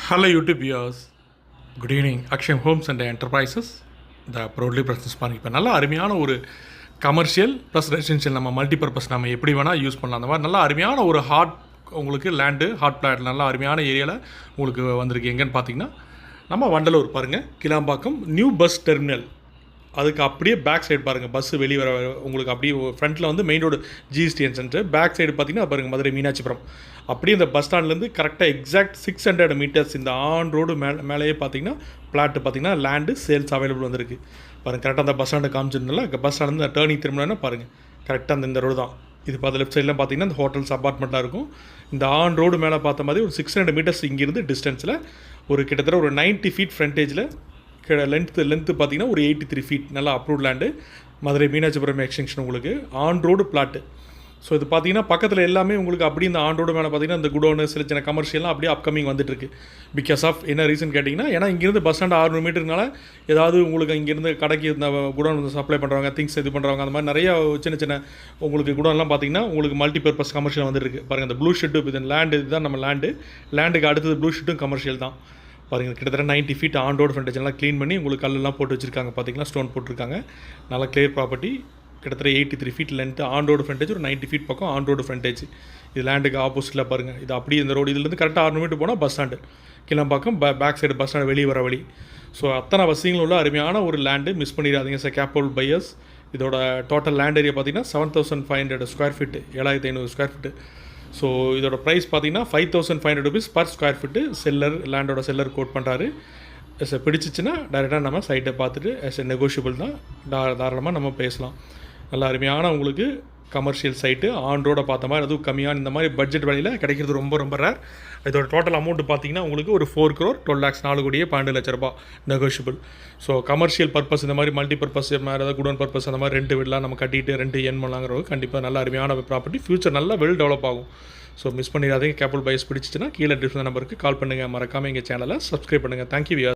Hello YouTube viewers. Good evening. Akshay Homes and Enterprises. The proudly presents பண்ணி இப்போ நல்ல அருமையான ஒரு கமர்ஷியல் ப்ளஸ் ரெசிடென்ஷியல் நம்ம மல்டிபர்பஸ் நம்ம எப்படி வேணால் யூஸ் பண்ணலாம். அந்த மாதிரி நல்ல அருமையான ஒரு உங்களுக்கு லேண்டு ஹாட் பிளாட் நல்ல அருமையான ஏரியாவில் உங்களுக்கு வந்திருக்கு. எங்கன்னு பார்த்தீங்கன்னா நம்ம வண்டலூர் பாருங்கள், கிளாம்பாக்கம் நியூ பஸ் டெர்மினல். அதுக்கு அப்படியே பேக் சைடு பாருங்கள், பஸ்ஸு வெளியே வர உங்களுக்கு அப்படியே ஃப்ரண்ட்டில் வந்து main road GSTN centre, back side பார்த்தீங்கன்னா பாருங்கள் மதுரை மீனாட்சிபுரம். அப்படியே இந்த பஸ் ஸ்டாண்ட்லேருந்து கரெக்டாக எக்ஸாக்ட் 600 மீட்டர்ஸ் இந்த ஆன் ரோடு மேலேயே பார்த்தீங்கன்னா பிளாட்டு பார்த்தீங்கன்னா லேண்டு சேல்ஸ் அவைலபிள் வந்திருக்கு. பாருங்கள் கரெக்டாக அந்த பஸ் ஸ்டாண்டு காமிச்சிருந்தால பஸ் ஸ்டாண்டு டேர்னிங் திரும்பினா பாருங்கள் கரெக்டாக இந்த ரோடு தான். இது பார்த்து லெஃப்ட் சைடில் பார்த்தீங்கன்னா இந்த ஹோட்டல்ஸ் அப்பார்ட்மெண்ட்டாக இருக்கும். இந்த ஆன் ரோடு மேலே பார்த்த மாதிரி ஒரு 600 மீட்டர்ஸ் இங்கேருந்து டிஸ்டன்ஸில் ஒரு கிட்டத்தட்ட ஒரு 90 ஃபீட் ஃப்ரண்டேஜில் லென்த்து பார்த்தீங்கன்னா ஒரு 83 ஃபீட் நல்லா approved land, Madurai Meenakshipuram extension உங்களுக்கு ஆன் ரோடு பிளாட்டு. ஸோ இது பார்த்தீங்கன்னா பக்கத்தில் எல்லாமே உங்களுக்கு அப்படியே இந்த ஆன் ரோடு மேலே பார்த்தீங்கன்னா இந்த குடோனு சில சின்ன கமர்ஷியல்லாம் அப்படியே அப்கமிங் வந்துட்டுருக்கு. பிகாஸ் ஆஃப் என்ன ரீசன் கேட்டிங்கன்னா, ஏன்னா இங்கேருந்து பஸ் ஸ்டாண்ட் 600 மீட்டருனால ஏதாவது உங்களுக்கு இங்கேருந்து கடைக்கு இந்த குடோன் வந்து சப்ளை பண்ணுறவங்க திங்ஸ் இது பண்ணுறவங்க அந்த மாதிரி நிறையா சின்ன சின்ன உங்களுக்கு குடோன்லாம் பார்த்தீங்கன்னா உங்களுக்கு மல்டிபர்பஸ் கமர்ஷியல் வந்துருக்கு. பாருங்கள் இந்த ப்ளூ ஷீட்டு இது லேண்டு, இதுதான் நம்ம லேண்டுக்கு அடுத்தது ப்ளூ ஷீட்டும் கமர்ஷியல் தான். பாருங்கள் கிட்டத்தட்ட 90 ஃபீட் ஆன் ரோடு ஃப்ரண்டேஜ் எல்லாம் க்ளீன் பண்ணி உங்களுக்கு கல்லெல்லாம் போட்டு வச்சுருக்காங்க. பார்த்தீங்கன்னா ஸ்டோன் போட்டிருக்காங்க. நல்லா கிளியர் ப்ராப்பர்ட்டி. கிட்டத்தட்ட 83 feet length on road frontage, ஒரு 90 ஃபீட் பக்கம் ஆன் ரோடு ஃப்ரண்டேஜ். இது லேண்டுக்கு ஆப்போசிட்டில் பாருங்கள். இது அப்படியே இந்த ரோடு இதுலேருந்து கரெக்டாக 600 மீட்டர் போனால் bus stand Kilambakkam back side bus stand வெளியே வர வழி. ஸோ அத்தனை வசதிகளும் உள்ள அருமையான ஒரு லேண்டு, மிஸ் பண்ணிடாதீங்க சார். Capable buyers. இதோட டோட்டல் லேண்ட் ஏரியா பார்த்தீங்கன்னா 7500 square feet, 7500 square feet. So இதோட ப்ரைஸ் பார்த்தீங்கன்னா 5500 ருபீஸ் பர் ஸ்கொயர் ஃபீட்டு லேண்டோட செல்லர் கோட் பண்ணுறாரு. பிடிச்சிச்சின்னா டைரெக்டாக நம்ம சைட்டை பார்த்துட்டு நெகோஷியபிள் தான், தாராளமாக நம்ம பேசலாம். நல்ல அருமையான உங்களுக்கு கமர்ஷியல் சைட்டு ஆன் ரோடை பார்த்த மாதிரி, அதுவும் கம்மியான இந்த மாதிரி பட்ஜெட் வேலையில் கிடைக்கிறது ரொம்ப ரொம்ப ரேர். இதோட டோட்டல் அமௌண்ட் பார்த்தீங்கன்னா உங்களுக்கு ஒரு 4 crore 12 lakhs 4 கோடியே 12 லட்ச ரூபா நெகோஷியபிள். ஸோ கமர்ஷியல் பர்பஸ் இந்த மாதிரி மல்டி பர்பஸ் மேலே ஏதாவது குடோன் பர்பஸ் அந்த மாதிரி ரெண்டு வீடெலாம் நம்ம கட்டிட்டு ரெண்டு என் பண்ணலாங்கிறவங்க கண்டிப்பாக நல்ல அருமையான ப்ராப்பர்ட்டி, ஃபியூச்சர் நல்லா வெல் டெவலப் ஆகும். ஸோ மிஸ் பண்ணிடாதீங்க. கேபிள் பைஸ் பிடிச்சிச்சுன்னா கீழே டிஸ்பிளே நம்பருக்கு கால் பண்ணுங்கள். மறக்காமல் எங்கள் சேனலை சப்ஸ்கிரைப் பண்ணுங்கள். தேங்க்யூ.